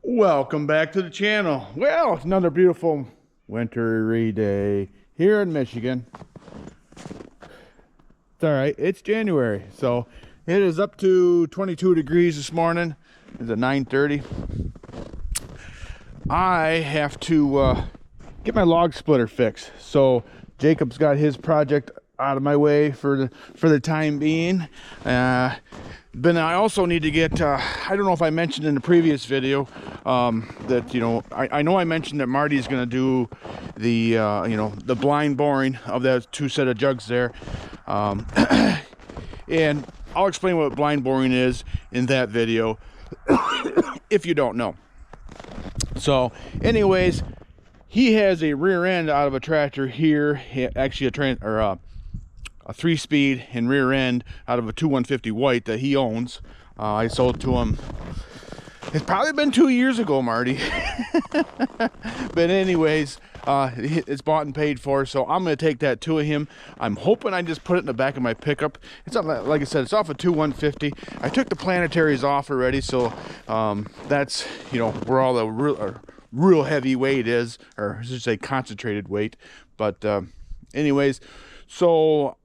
Welcome back to the channel. Well, it's another beautiful wintry day here in Michigan. It's all right, it's January, so it is up to 22 degrees this morning. It's at 9:30. I have to get my log splitter fixed, so Jacob's got his project out of my way for the time being. But I also need to get, I don't know if I mentioned in the previous video that, I know I mentioned that Marty's going to do the, the blind boring of that two set of jugs there. And I'll explain what blind boring is in that video if you don't know. So anyways, he has a rear end out of a tractor here, actually a 3-speed and rear end out of a 2150 white that he owns. I sold to him. It's probably been 2 years ago, Marty. But anyways, it's bought and paid for, so I'm going to take that to him. I'm hoping I just put it in the back of my pickup. It's not, like I said, it's off a 2150. I took the planetaries off already, so that's where all the real heavy weight is, or I should say concentrated weight. But anyways, so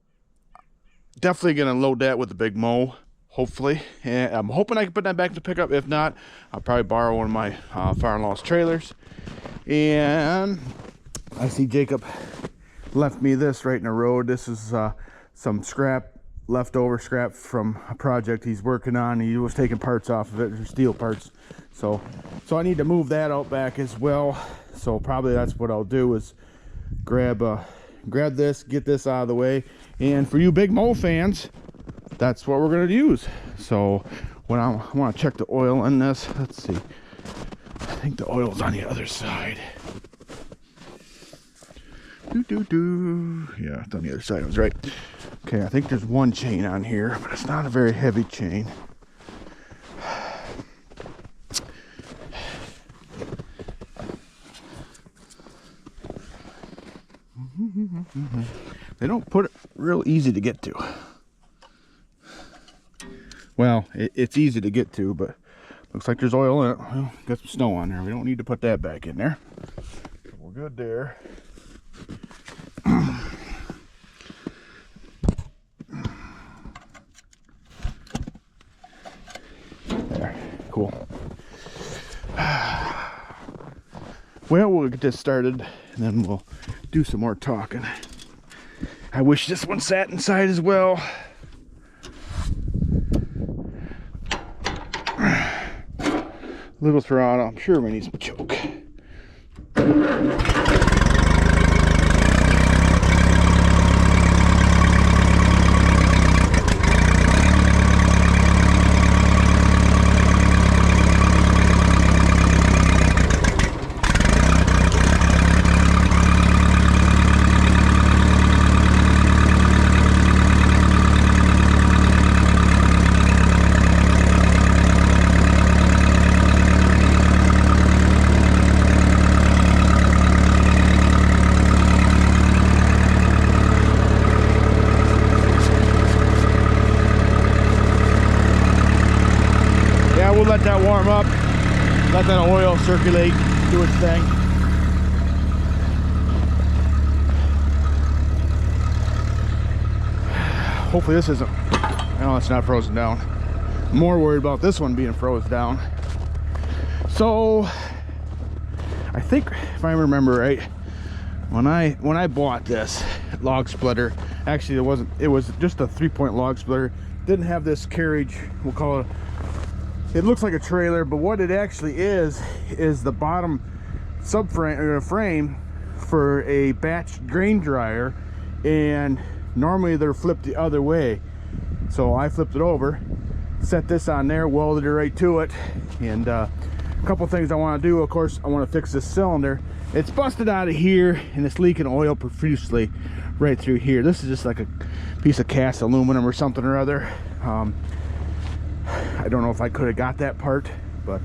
definitely gonna load that with the big mow, hopefully, and I'm hoping I can put that back in the pickup. If not, I'll probably borrow one of my father-in-law's trailers. And I see Jacob left me this right in the road. This is some leftover scrap from a project he's working on. He was taking parts off of it, steel parts, so I need to move that out back as well. So probably that's what I'll do, is grab this, get this out of the way. And for you big mow fans, that's what we're going to use. So when I want to check the oil in this, let's see, I think the oil's on the other side. Yeah, it's on the other side. I was right. Okay, I think there's one chain on here, but it's not a very heavy chain. They don't put it real easy to get to. Well, it's easy to get to, but looks like there's oil in it. Well, got some snow on there. We don't need to put that back in there. We're good there. There, cool. Well, we'll get this started, and then we'll do some more talking. I wish this one sat inside as well. Little throttle, I'm sure we need some choke. We'll let that warm up, let that oil circulate, do its thing. Hopefully this isn't, no, it's not frozen down. I'm more worried about this one being frozen down. So I think, if I remember right, when I bought this log splitter, actually it was just a 3-point log splitter. Didn't have this carriage, we'll call it. It looks like a trailer, but what it actually is the bottom subframe or frame for a batch grain dryer, and normally they're flipped the other way. So I flipped it over, set this on there, welded it right to it, and a couple things I want to do. Of course, I want to fix this cylinder. It's busted out of here and it's leaking oil profusely right through here. This is just like a piece of cast aluminum or something or other. I don't know if I could have got that part, but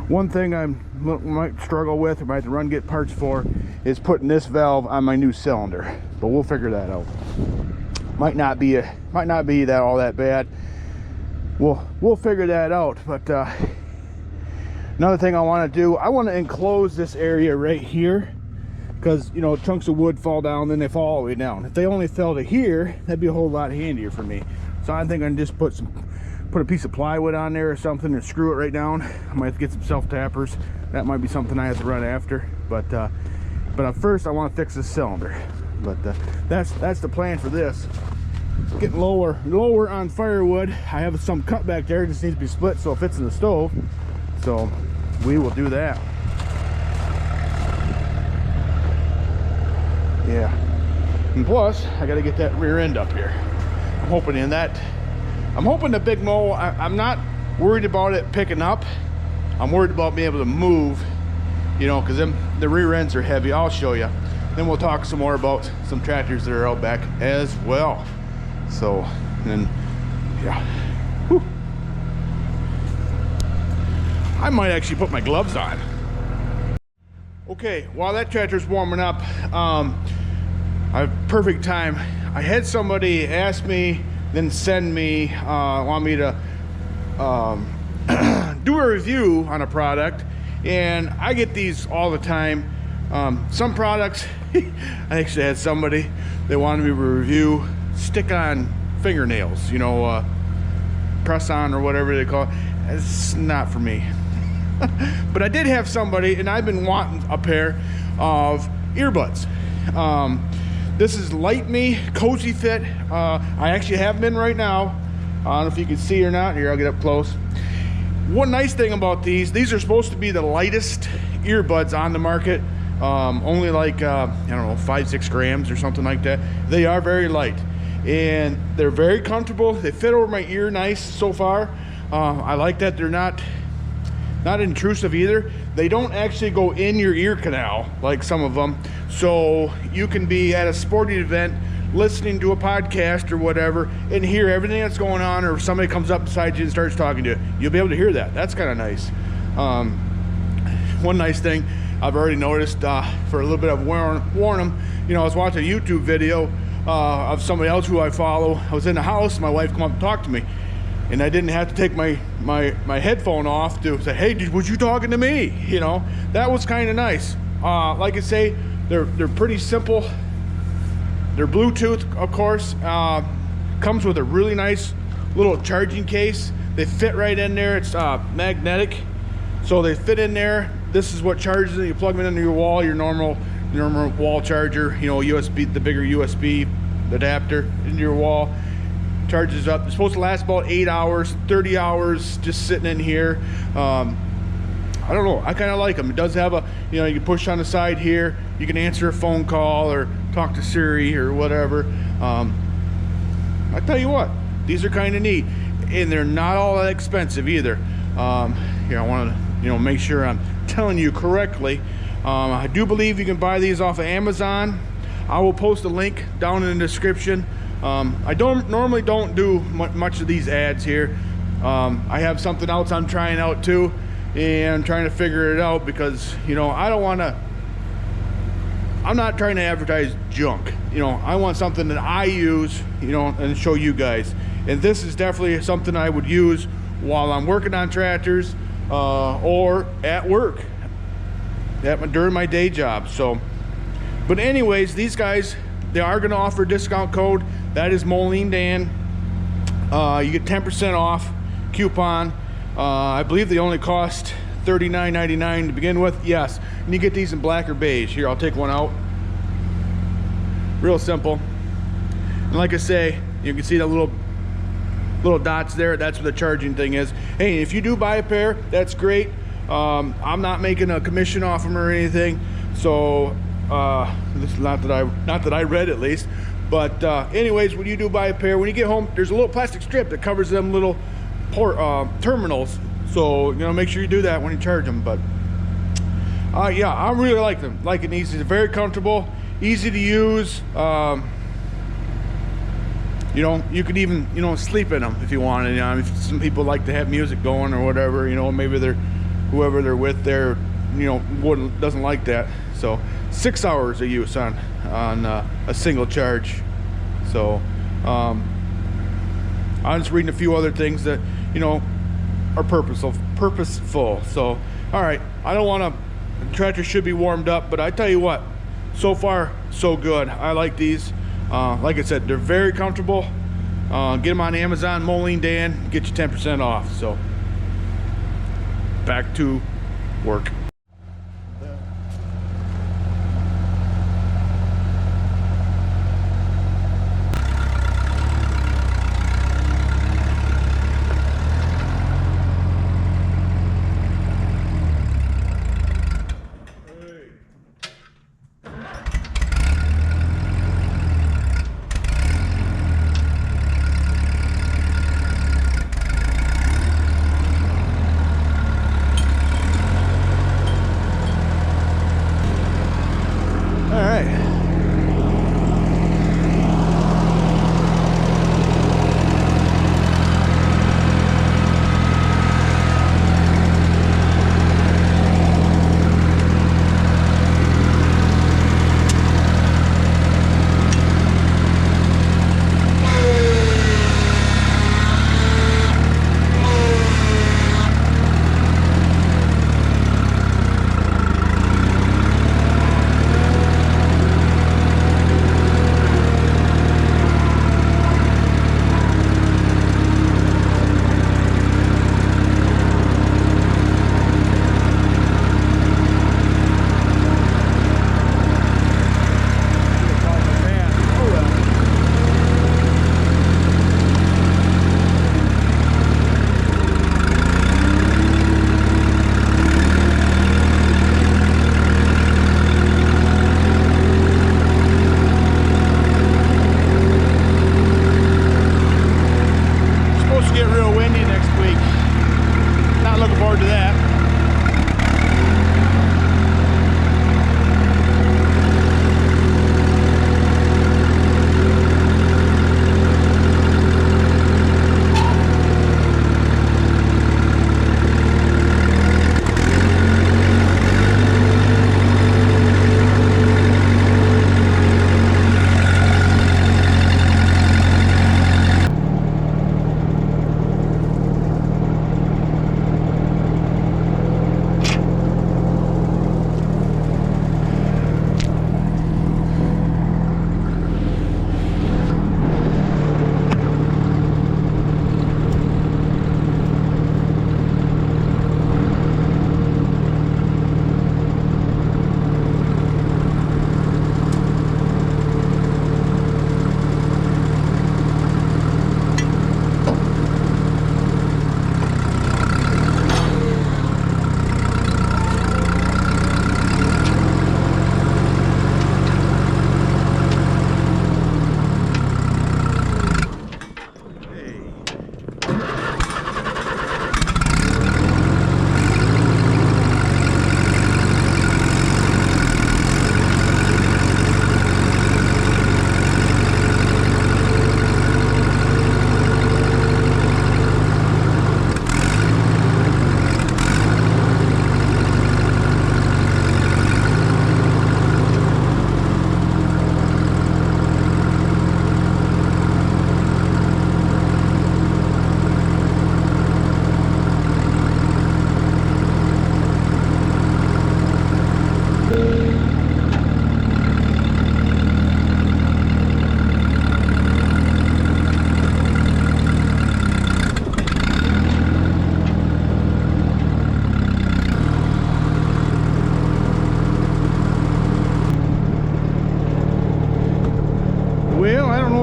one thing I might struggle with, or might have to get parts for, is putting this valve on my new cylinder. But we'll figure that out. Might not be all that bad. We'll figure that out. But Another thing I want to do, I want to enclose this area right here, because you know, chunks of wood fall down, then they fall all the way down. If they only fell to here, that'd be a whole lot handier for me. So I think I can just put a piece of plywood on there or something and screw it right down. I might have to get some self-tappers. That might be something I have to run after. But at first I want to fix this cylinder. But that's the plan for this. Getting lower on firewood. I have some cut back there, it just needs to be split so it fits in the stove. So we will do that. Yeah. And plus, I got to get that rear end up here. I'm hoping the big mow, I'm not worried about it picking up. I'm worried about being able to move, you know, because the rear ends are heavy. I'll show you. Then we'll talk some more about some tractors that are out back as well. So, and then, yeah. Whew. I might actually put my gloves on. Okay, while that tractor's warming up, I have perfect time. I had somebody ask me, then send me, want me to do a review on a product, and I get these all the time. Some products, I actually had somebody, they wanted me to review stick-on fingernails, you know, press-on or whatever they call it. It's not for me. But I did have somebody, and I've been wanting a pair of earbuds. This is Light Me Cozy Fit. I actually have them in right now. I don't know if you can see or not. Here, I'll get up close. One nice thing about these are supposed to be the lightest earbuds on the market. Only like, I don't know, 5-6 grams or something like that. They are very light, and they're very comfortable. They fit over my ear nice so far. I like that they're not intrusive either. They don't actually go in your ear canal like some of them, so you can be at a sporting event listening to a podcast or whatever and hear everything that's going on, or if somebody comes up beside you and starts talking to you, you'll be able to hear that. That's kind of nice. One nice thing I've already noticed, for a little bit of warn them, you know, I was watching a YouTube video of somebody else who I follow. I was in the house, my wife come up and talk to me, and I didn't have to take my headphone off to say, hey, was you talking to me? You know, that was kind of nice. Like I say, they're pretty simple. They're Bluetooth, of course. Comes with a really nice little charging case. They fit right in there. It's magnetic, so they fit in there. This is what charges it. You plug them into your wall, your normal wall charger. You know, USB, the bigger USB adapter into your wall. Charges up. It's supposed to last about 8 hours, 30 hours just sitting in here. I don't know, I kind of like them. It does have a, you know, you can push on the side here, you can answer a phone call or talk to Siri or whatever. I tell you what, these are kind of neat, and they're not all that expensive either. Here, I want to, you know, make sure I'm telling you correctly. I do believe you can buy these off of Amazon. I will post a link down in the description. I normally don't do much of these ads here. I have something else I'm trying out too, and I'm trying to figure it out because, you know, I'm not trying to advertise junk. You know, I want something that I use, you know, and show you guys. And this is definitely something I would use while I'm working on tractors, or at work, during my day job. So, but anyways, these guys, they are going to offer a discount code. That is Moline Dan. You get 10% off coupon. I believe they only cost $39.99 to begin with. Yes, and you get these in black or beige. Here, I'll take one out. Real simple. And like I say, you can see the little dots there. That's what the charging thing is. Hey, if you do buy a pair, that's great. I'm not making a commission off them or anything. So this is not that I read, at least. But anyways, when you do buy a pair, when you get home, there's a little plastic strip that covers them little terminals. So, you know, make sure you do that when you charge them. But yeah, I really like them. Liking these. They're very comfortable, easy to use. You know, you could even, you know, sleep in them if you wanted. You know, if some people like to have music going or whatever, you know, maybe whoever they're with there, you know, doesn't like that. So 6 hours of use on a single charge. So I'm just reading a few other things that, you know, are purposeful. So All right, I don't want to, the tractor should be warmed up, but I tell you what, so far so good. I like these. Like I said, they're very comfortable. Get them on Amazon, Moline Dan, get you 10% off. So back to work.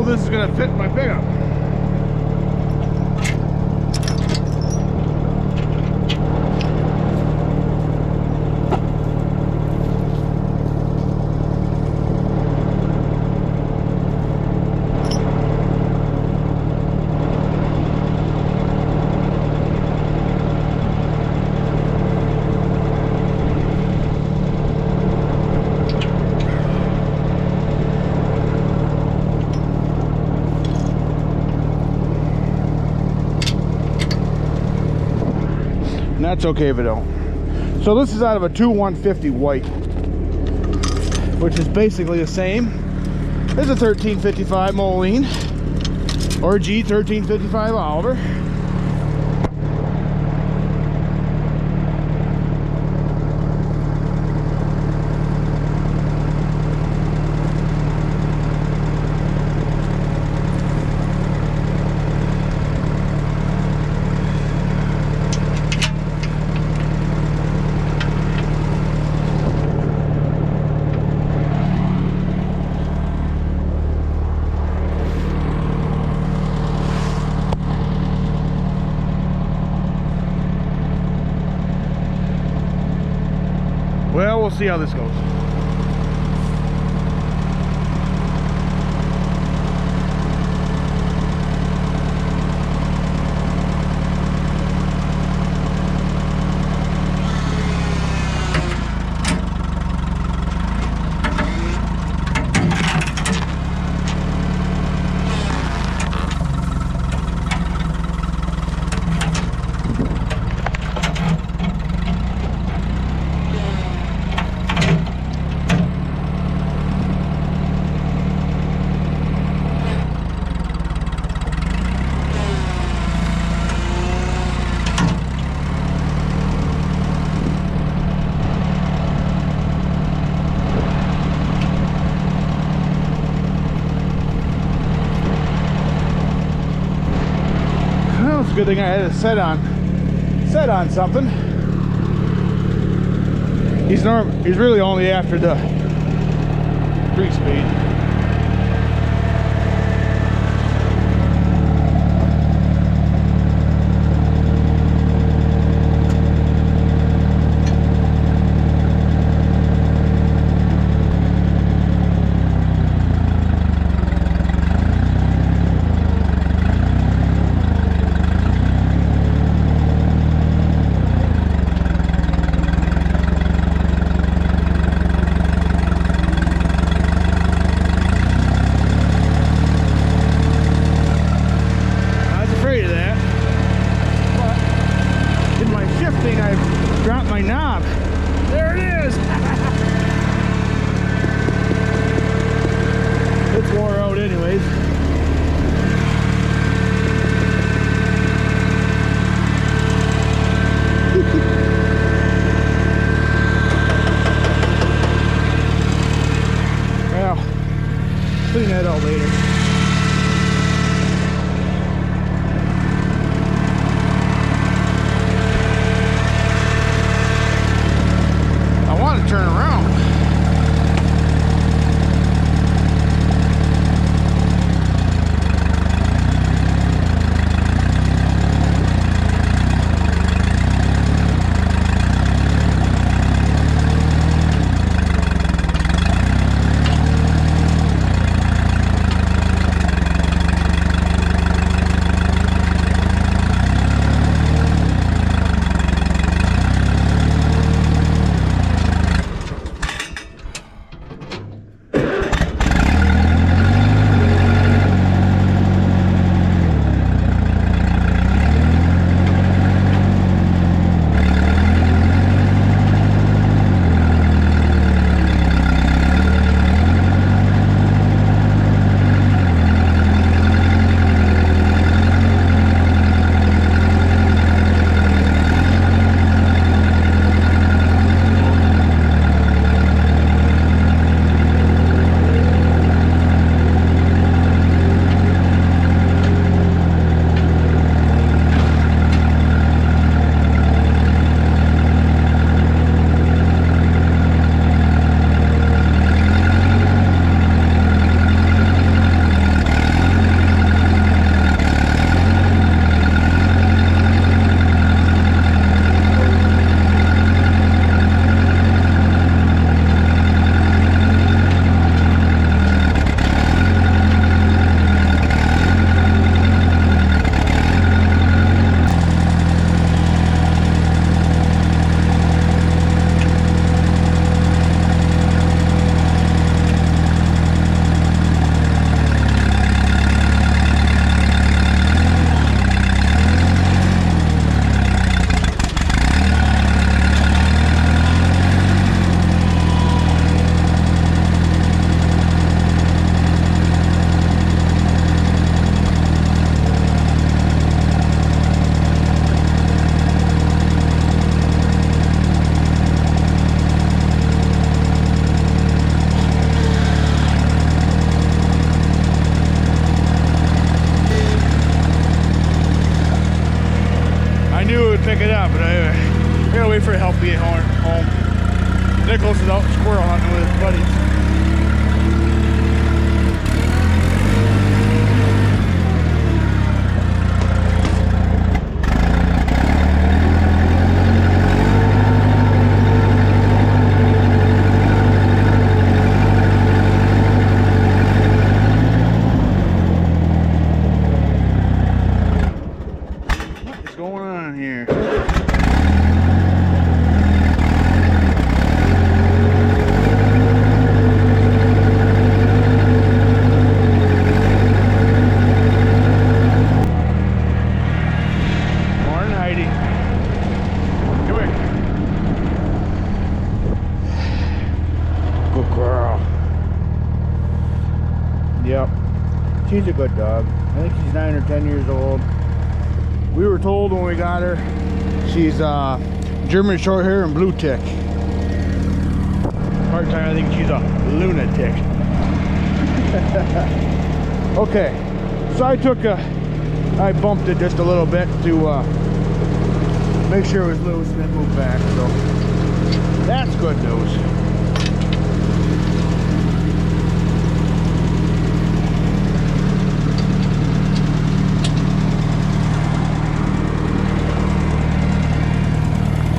This is going to fit my pickup. That's okay if it don't. So this is out of a 2150 white, which is basically the same as a 1355 Moline or G 1355 Oliver. Well, we'll see how this goes. Good thing I had it set on something. He's really only after the 3-speed. Dropped my knob. There it is. It's wore out anyways. Well, clean that out later. Turn around. Pick it up, but I gotta wait for help being home. Nicholas is out squirrel hunting with his buddies. She's a good dog. I think she's 9 or 10 years old. We were told when we got her, she's German short hair and blue tick. Part time, I think she's a lunatic. Okay, so I bumped it just a little bit to make sure it was loose and then move back. So that's good news.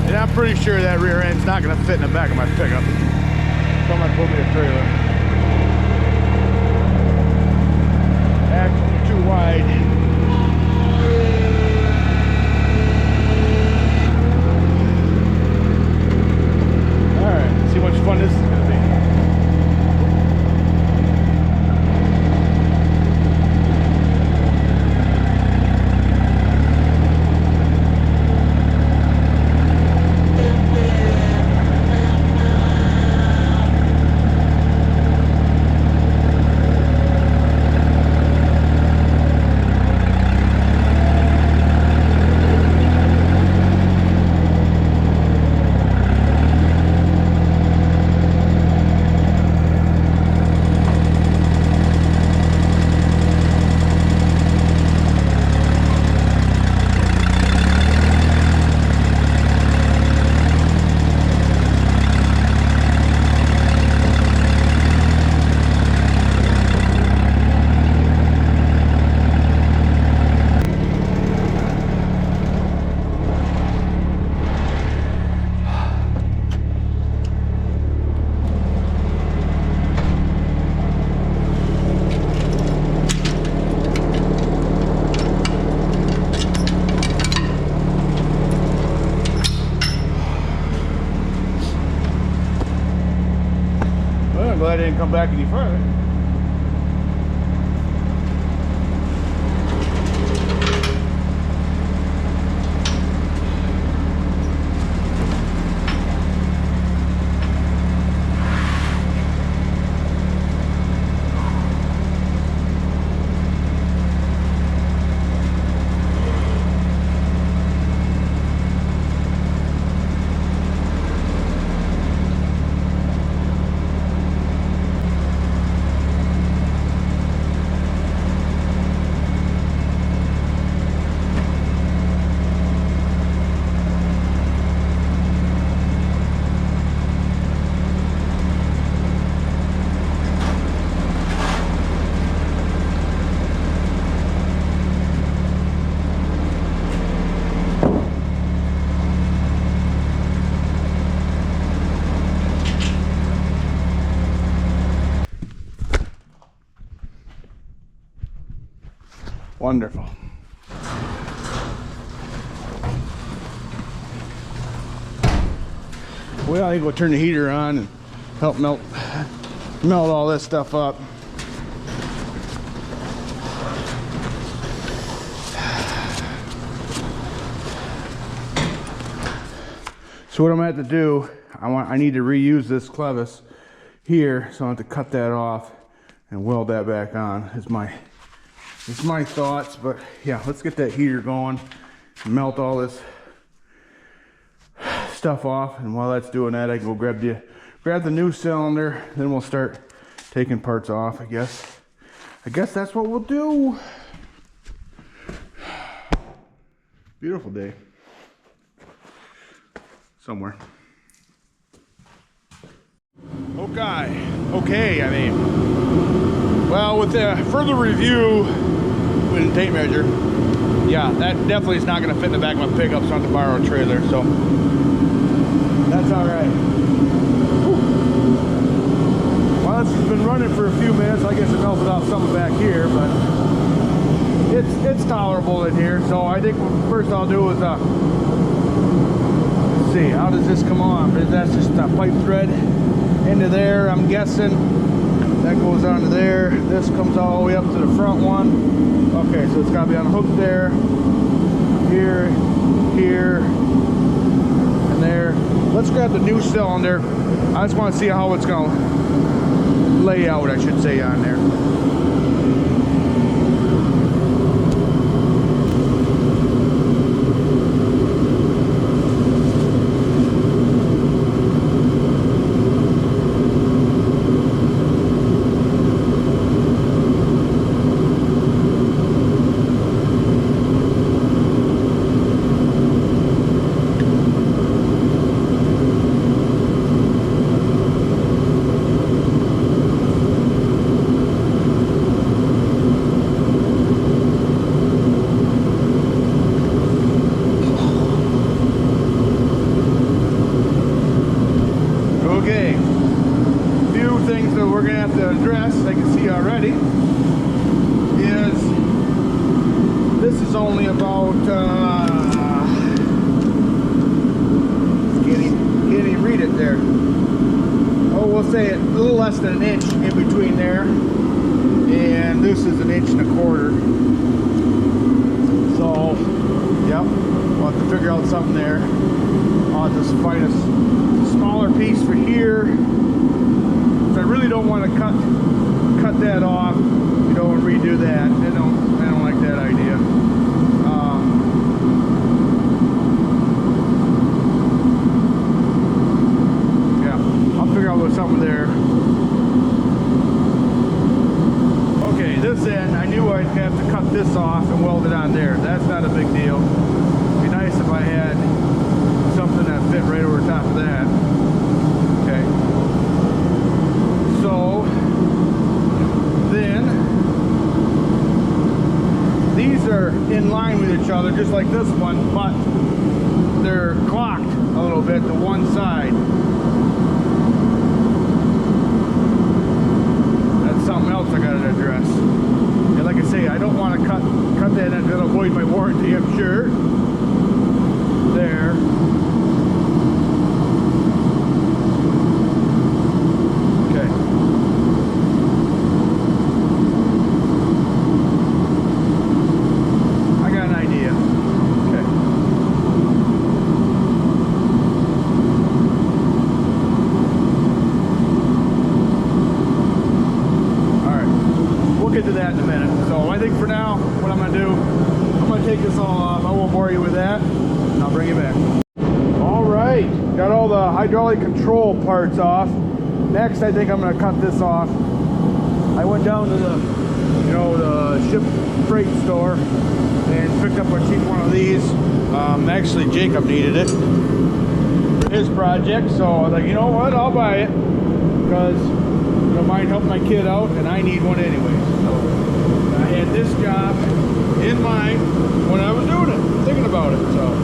And I'm pretty sure that rear end's not going to fit in the back of my pickup. So I'm going to put me a trailer. Axle's too wide. Alright, see how much fun this is going to be. I'm glad I didn't come back any further. Wonderful. Well, I think we'll turn the heater on and help melt all this stuff up. So what I'm going to have to do, I need to reuse this clevis here, so I have to cut that off and weld that back on. It's my thoughts, but yeah, let's get that heater going and melt all this stuff off. And while that's doing that, I can go grab the new cylinder, then we'll start taking parts off. I guess that's what we'll do. Beautiful day somewhere. Okay, I mean, well, with a further review with a tape measure, yeah, that definitely is not going to fit in the back of my pickup, so I have to borrow a trailer, so that's all right. Well, this has been running for a few minutes. I guess it melted off something back here, but it's tolerable in here. So I think what first I'll do is let's see, how does this come on? That's just a pipe thread into there, I'm guessing. That goes onto there. This comes all the way up to the front one. Okay, so it's got to be on a hook there, here, and there. Let's grab the new cylinder. I just want to see how it's going to lay out, I should say, on there. get there? Oh, we'll say a little less than an inch in between there, and this is 1.25 inches. So, yep, we'll have to figure out something there. I'll just find a smaller piece for here. So I really don't want to cut that off, you know, and redo that. I don't like that idea. Yeah, I'll figure out something there. Okay, this end, I knew I'd have to cut this off and weld it on there. That's not a big deal. It'd be nice if I had something that fit right over top of that. Okay. So then these are in line with each other, just like this one, but they're clocked a little bit to one side. That's something else I gotta address. And like I say, I don't want to cut that and avoid my warranty, I'm sure. There. Okay. I got an idea. Okay. Alright. We'll get to that in a minute. So I think for now, what I'm going to do, I'm going to take this all off. I won't bore you with that. And I'll bring it back. Alright. Got all the hydraulic control parts off. Next, I think I'm going to cut this off. I went down to the, you know, the ship freight store and picked up a cheap one of these. Actually, Jacob needed it for his project, so I was like, you know what, I'll buy it because I don't mind helping my kid out, and I need one anyway. So I had this job in mind when I was doing it, thinking about it. So.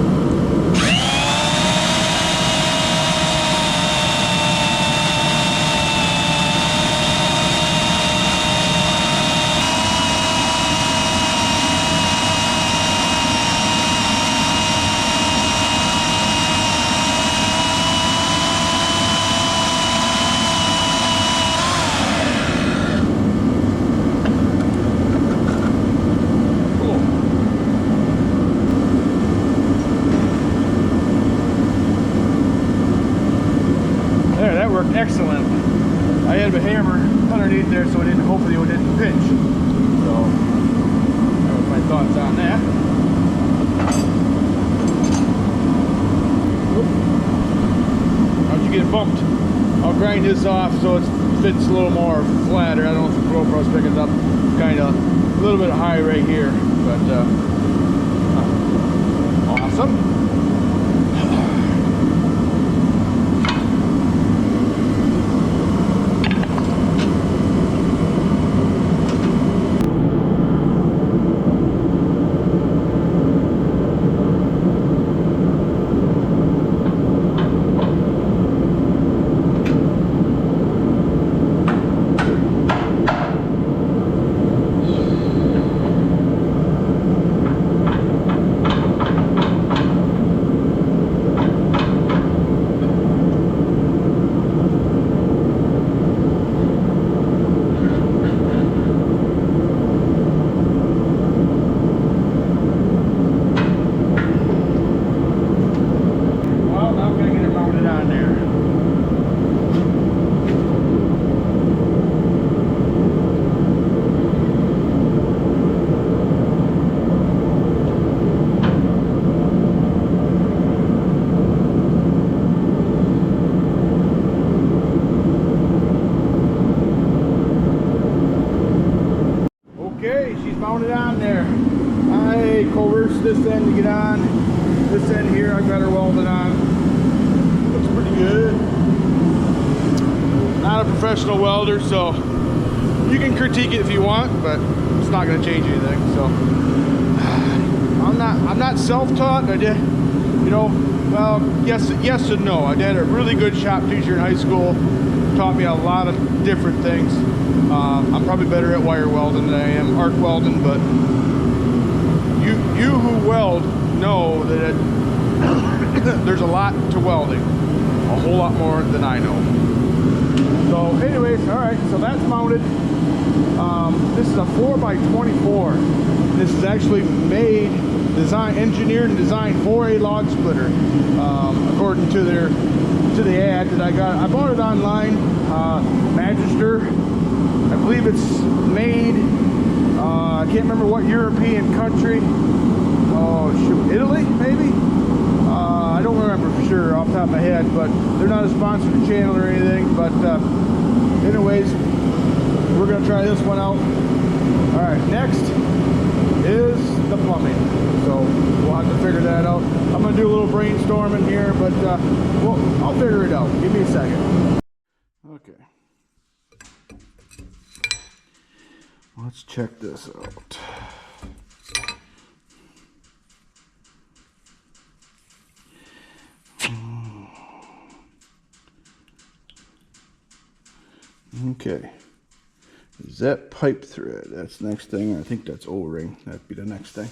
Excellent. I had a hammer underneath there, so hopefully it didn't pinch. So that was my thoughts on that. Oop. How'd you get it bumped? I'll grind this off so it fits a little more flatter. I don't know if the GoPro's picking it up. Kind of a little bit high right here, but awesome. Mounted on there. I coerced this end to get on. This end here, I've got her welded on. Looks pretty good. Not a professional welder, so you can critique it if you want, but it's not going to change anything. So I'm not self-taught. I did, you know, well, yes and no. I did a really good shop teacher in high school. Taught me a lot of different things. I'm probably better at wire welding than I am arc welding, but you who weld know that there's a lot to welding. a whole lot more than I know. So anyways, all right, so that's mounted. This is a 4x24. This is actually made, engineered and designed for a log splitter, according to the ad that I got. I bought it online, Magister. I believe it's made, I can't remember what European country. Oh shoot, Italy maybe? I don't remember for sure off the top of my head, but they're not a sponsored channel or anything. But anyways, we're gonna try this one out. All right, next is the plumbing. So we'll have to figure that out. I'm gonna do a little brainstorming here, but well, I'll figure it out. Give me a second. Okay. Let's check this out. Okay. Is that pipe thread? That's the next thing. I think that's O-ring. That'd be the next thing.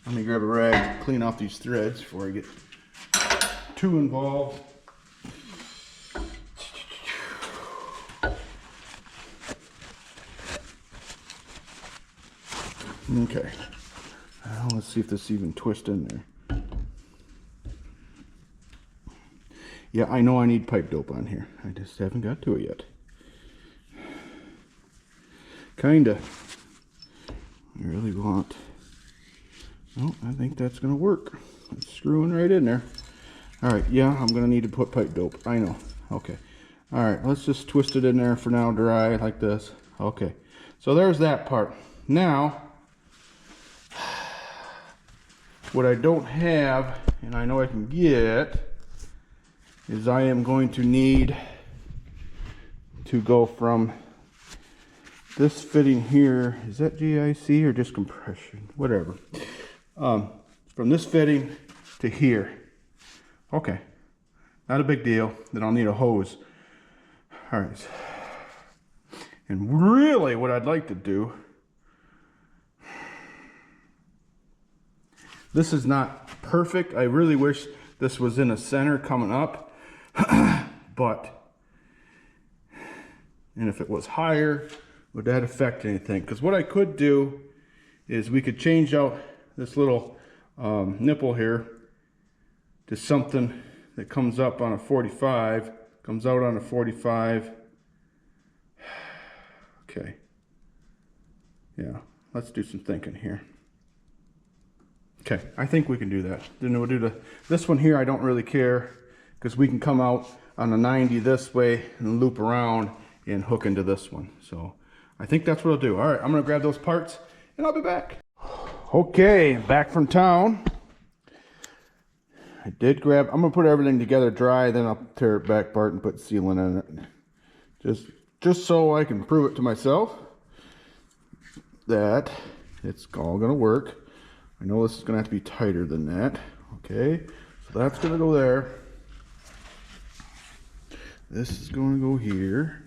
Let me grab a rag, clean off these threads before I get too involved. Okay. Let's see if this even twists in there. Yeah, I know I need pipe dope on here. I just haven't got to it yet. Kinda. I really want. Oh, I think that's gonna work. It's screwing right in there. All right, yeah, I'm gonna need to put pipe dope. I know. Okay. All right, let's just twist it in there for now, dry like this. Okay. So there's that part. Now, what I don't have, and I know I can get, is I am going to need to go from this fitting here. Is that GIC or just compression? Whatever. From this fitting to here. Okay. Not a big deal. Then I'll need a hose. All right. And really what I'd like to do, this is not perfect. I really wish this was in the center coming up. But, and if it was higher, would that affect anything? Because what I could do is we could change out this little nipple here to something that comes up on a 45, comes out on a 45. Okay. Yeah, let's do some thinking here. Okay, I think we can do that. Then we'll do this one here. I don't really care, because we can come out on a 90 this way and loop around and hook into this one. So I think that's what I'll do. All right, I'm gonna grab those parts and I'll be back. Okay, back from town. I did grab, I'm gonna put everything together dry, then I'll tear it back apart and put sealant in it. Just so I can prove it to myself that it's all gonna work. I know this is gonna have to be tighter than that. Okay, so that's gonna go there. This is going to go here.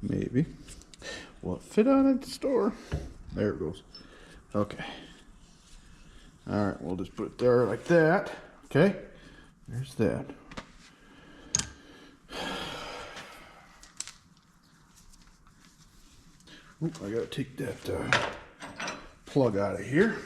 Maybe. Will it fit on at the store? There it goes. Okay. All right, we'll just put it there like that. Okay. There's that. Oop, I gotta take that plug out of here.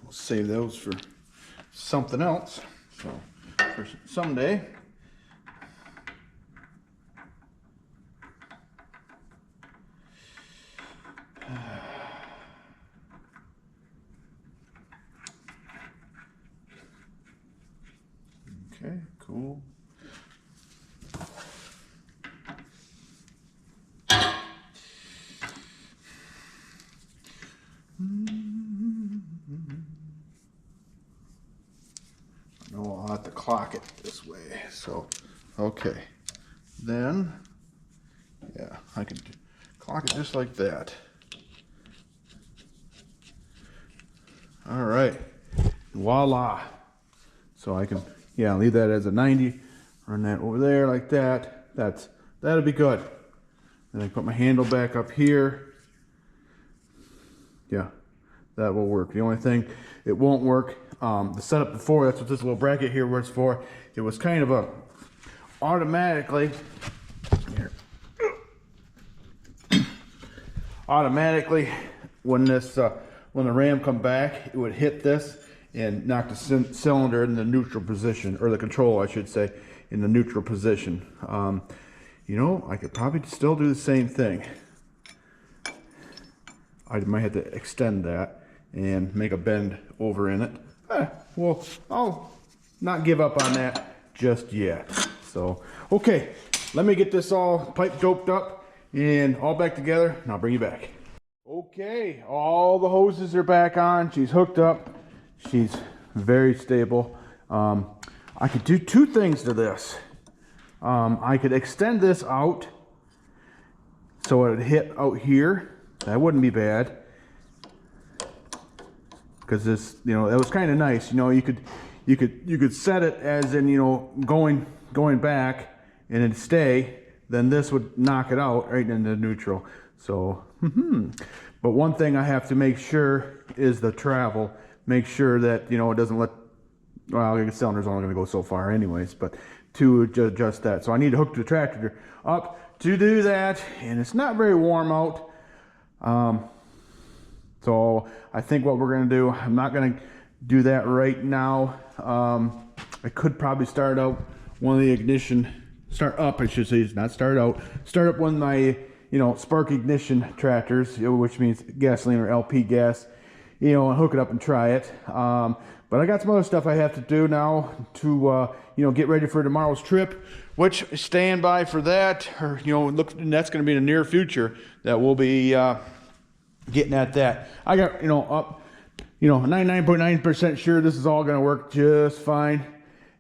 We'll save those for something else. So for someday. Okay, cool. No, I'll have to clock it this way. So, okay. Then, yeah, I can clock it just like that. All right, voila. So I can, yeah, leave that as a 90, run that over there like that. That'll be good. Then I put my handle back up here. Yeah, that will work. The only thing it won't work, the setup before, that's what this little bracket here was for. It was kind of a automatically, here. Automatically when this when the ram come back, it would hit this and knock the cylinder in the neutral position, or the control I should say, in the neutral position. You know, I could probably still do the same thing. I might have to extend that and make a bend over in it. Well, I'll not give up on that just yet. So, okay, let me get this all pipe doped up and all back together, and I'll bring you back. Okay, all the hoses are back on. She's hooked up. She's very stable. I could do two things to this. I could extend this out so it would hit out here. That wouldn't be bad, because this, you know, that was kind of nice. You know, you could set it as in, you know, going back and it'd stay. Then this would knock it out right into neutral. So, but one thing I have to make sure is the travel. Make sure that, you know, it doesn't let, well, the cylinder's only going to go so far anyways, but to adjust that. So I need to hook the tractor up to do that, and it's not very warm out. So I think what we're going to do, I'm not going to do that right now. I could probably start out one of the ignition, start up, I should say, it's not start out, start up one of my, you know, spark ignition tractors, which means gasoline or LP gas, you know, and hook it up and try it. But I got some other stuff I have to do now to, you know, get ready for tomorrow's trip, which stand by for that, or, you know, look, that's going to be in the near future that we'll be getting at that. I got, you know, up, you know, 99.9% sure this is all going to work just fine.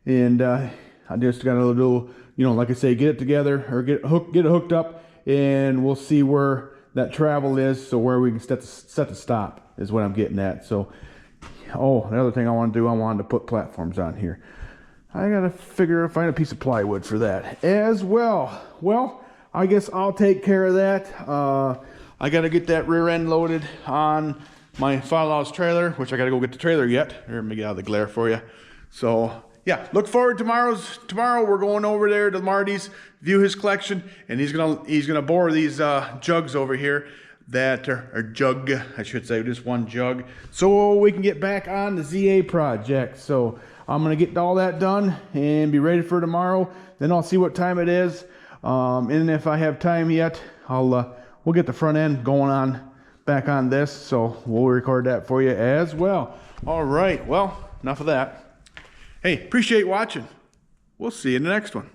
And I just got to do, you know, like I say, get it together, or get it hooked up, and we'll see where that travel is, so where we can set the stop is what I'm getting at. So, oh, the other thing I want to do, I wanted to put platforms on here. I gotta find a piece of plywood for that as well. Well, I guess I'll take care of that. I gotta get that rear end loaded on my father-in-law's trailer, which I gotta go get the trailer yet. Here, let me get out of the glare for you. So yeah, look forward to tomorrow we're going over there to Marty's, view his collection, and he's gonna bore these jugs over here that are jug, I should say, just one jug, so we can get back on the ZA project. So I'm gonna get all that done and be ready for tomorrow. Then I'll see what time it is, and if I have time yet, we'll get the front end going on back on this, so we'll record that for you as well. All right, well, enough of that. Hey, appreciate watching. We'll see you in the next one.